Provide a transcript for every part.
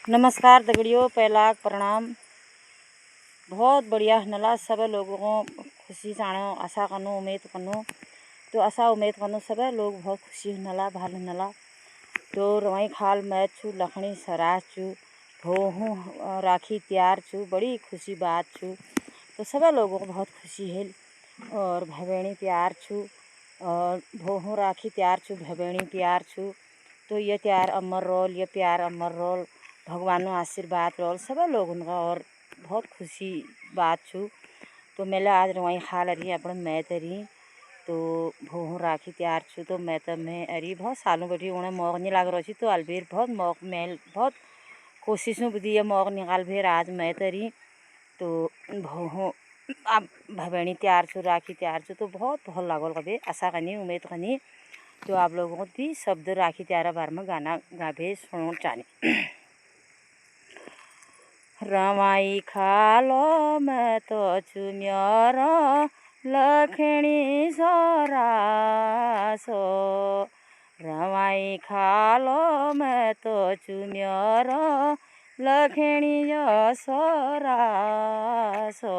नमस्कार दगड़ियों, पहला प्रणाम। बहुत बढ़िया नला सब लोगों को खुशी जानो आशा कनो उम्मीद कनो। तो आशा उम्मीद कनो सब लोग बहुत खुशी नला भाल नला। तो रवाई खाल मैच छू लखनी सरास छू भोहू राखी तैयार छू, बड़ी खुशी बात छू। तो सब लोगों को बहुत खुशी है और भवेणी तैयार छू और भोहू राखी तैयार छू, भवेणी तैयार छू। तो ये त्यार अमर रोल, ये प्यार अमर रोल, भगवानों आशीर्वाद रोल सब लोगों का और बहुत खुशी बात छू। तो मेला आज रवाई खाल अरी अपन मैं तरी तो भोहू राखी तैयार छू। तो मैं तो मैं अरी बहुत सालों बैठी उन्हें मौक नहीं लाग रही तो अलबेर बहुत मौक मेल बहुत कोशिशों बुद्धि ये मौक निकाल भेर आज मैं तरी तो भोहू अब भवेणी तैयार छू, राखी तैयार छू। तो बहुत बहुत लागल कभी आशा कनी उम्मीद कनी। तो आप लोगों को भी शब्द राखी त्यारा बार में गाना गाभे सुनो चाहनी। रमाई खालो मैं तो चुम्यारा लखनी सोरासो, रमाई खालो मैं तो चुम्यारा लखनी सोरासो।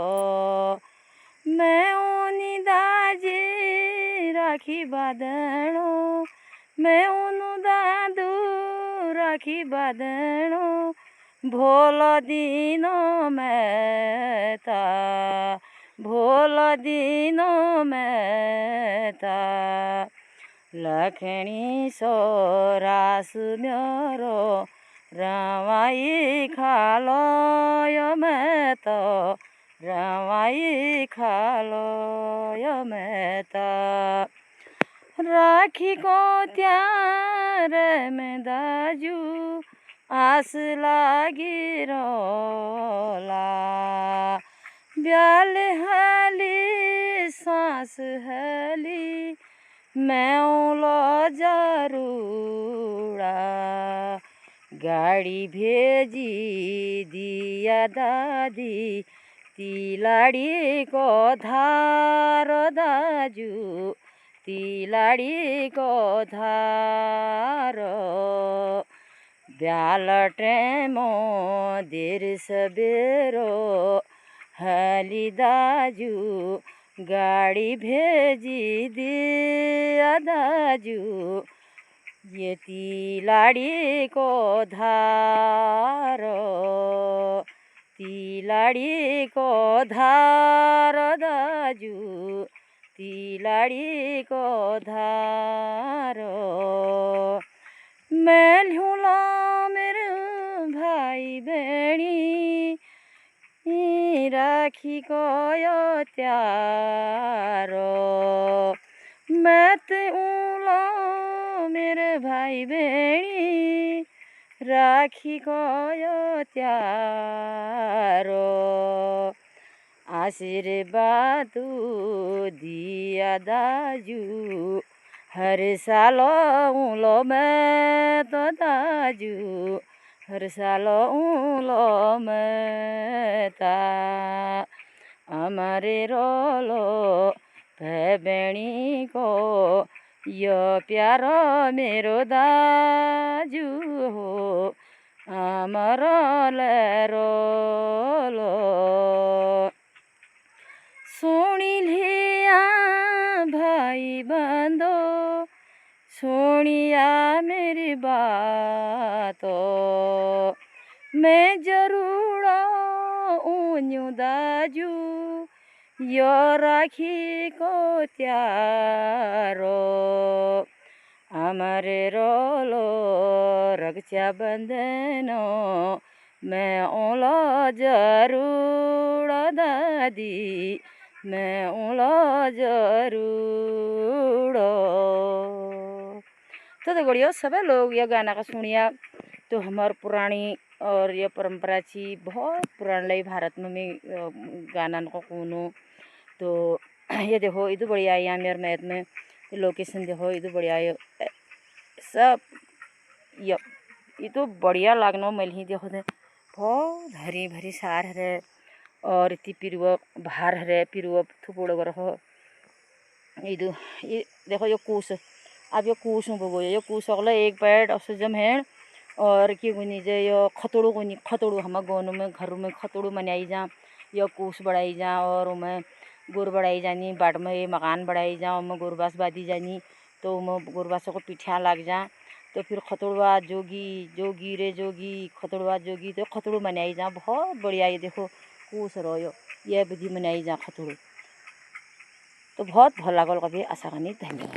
मैं ऊनी दाजी राखी बादणो, मैं ऊनु दादू राखी बादणो, भोल दिनो मैं ता, भोल दिनो मैं ता, लखनी सोरासु मेरो रवाई खालो यो मैं तो, रवाई खालो यो मैं ता। राखी को त्यार में दाजू आस लागी रोला, ब्याल हली सांस हली मैं उलो जरूड़ा, गाड़ी भेजी दिया दादी तिलाड़ी को धार दाजू, तिलाड़ी को धार, ब्याल टेमो देर सबेरो हली दाजू, गाड़ी भेजी दिया दाजू, ये तिलाड़ी को धारो, तिलाड़ी को धार दाजू, तिलाड़ी को धारो। मैं लूला मेरे भाई बहनी राखी को यो त्यारो, मैं ते उला मेरे भाई बहनी राखी को यो त्यारो। आशीर्वाद दिया दाजू हर साल उलो मैं तो दाजू, हर साल उलो मैं ता, हमारे रोलो भवेणी को यो प्यारो मेरो दाजू हो, अमर रोलो सुनी लिया भाई बंदो, सुनिया मेरी बातो, मैं जरूर ऊन्यू दाजू यो राखी को त्यारो, हमारे रोलो रक्षा बंधनो मैं ओलो जरूर दादी, मैं ओलो जरूर। तो दगड़ियों सब लोग यह गाना का सुनिया। तो हमार पुरानी और ये परंपरा थी बहुत पुरानी भारत में गाना को कूनो। तो ये देखो इधर बढ़िया यहाँ मेरे मैथ में लोकेशन देखो इधर बढ़िया सब ये तो बढ़िया लागनो मिल ही देखो थे बहुत हरी भरी सार है और इतनी पिरुआ भार है पिरुआ थुपोड़ रहो इधर ये देखो ये कूस अब ये कूस में बोगो ये कूस अगला एक पैड ऑक्सीजन है और के गुनी जे यो खतोड़ू गुनी खतोड़ू हम गोनू में घर में खतोड़ू मनाई जा यो कूस बढ़ाई जा और उमें गुड़ बढ़ाई जानी बाट में ये मकान बढ़ाई जा उमें गुरबास बादी जानी तो उमें गुरबासों को पिठिया लग जा तो फिर खतोड़वा जोगी जोगी रे जोगी खतोड़वा जोगी तो खतोड़ू मनाई जा बहुत बढ़िया। ये देखो कूस रोयो ये विधि मनाई जा खतोड़ू तो बहुत भल लागल कभी आशा करनी धन्यवाद।